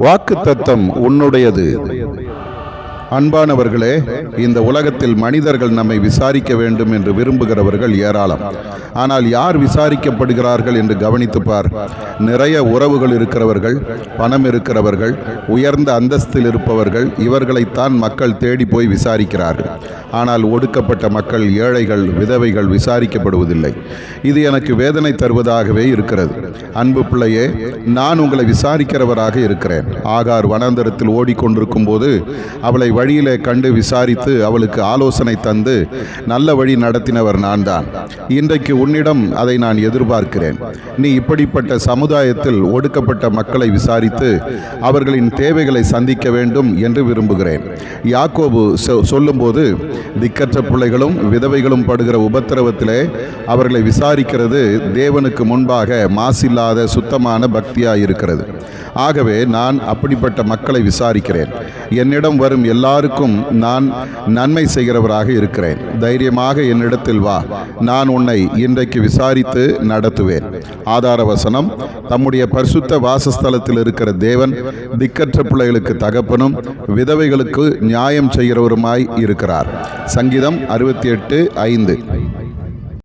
வாக்குத்தத்தம் உன்னுடையது. அன்பானவர்களே, இந்த உலகத்தில் மனிதர்கள் நம்மை விசாரிக்க வேண்டும் என்று விரும்புகிறவர்கள் ஏராளம். ஆனால் யார் விசாரிக்கப்படுகிறார்கள் என்று கவனித்துப்பார். நிறைய உறவுகள் இருக்கிறவர்கள், பணம் இருக்கிறவர்கள், உயர்ந்த அந்தஸ்தில் இருப்பவர்கள், இவர்களைத்தான் மக்கள் தேடி போய் விசாரிக்கிறார்கள். ஆனால் ஒடுக்கப்பட்ட மக்கள், ஏழைகள், விதவைகள் விசாரிக்கப்படுவதில்லை. இது எனக்கு வேதனை தருவதாகவே இருக்கிறது. அன்பு பிள்ளையே, நான் உங்களை விசாரிக்கிறவராக இருக்கிறேன். ஆகார் வனாந்தரத்தில் ஓடிக்கொண்டிருக்கும் போது அவளை வழியிலே கண்டு விசாரித்து அவளுக்கு ஆலோசனை தந்து நல்ல வழி நடத்தினவர் நான் தான். இன்றைக்கு உன்னிடம் அதை நான் எதிர்பார்க்கிறேன். நீ இப்படிப்பட்ட சமுதாயத்தில் ஒடுக்கப்பட்ட மக்களை விசாரித்து அவர்களின் தேவைகளை சந்திக்க வேண்டும் என்று விரும்புகிறேன். யாக்கோபு சொல்லும்போது, திக்கற்ற பிள்ளைகளும் விதவைகளும் படுகிற உபத்திரவத்திலே அவர்களை விசாரிக்கிறது தேவனுக்கு முன்பாக மாசில்லாத சுத்தமான பக்தியாயிருக்கிறது. ஆகவே நான் அப்படிப்பட்ட மக்களை விசாரிக்கிறேன். என்னிடம் வரும் எல்லாருக்கும் நான் நன்மை செய்கிறவராக இருக்கிறேன். தைரியமாக என்னிடத்தில் வா, நான் உன்னை இன்றைக்கு விசாரித்து நடத்துவேன். ஆதார வசனம்: தம்முடைய பரிசுத்த வாசஸ்தலத்தில் இருக்கிற தேவன் திக்கற்ற பிள்ளைகளுக்கு தகப்பனும் விதவைகளுக்கு நியாயம் செய்கிறவருமாய் இருக்கிறார். சங்கீதம் 68:5.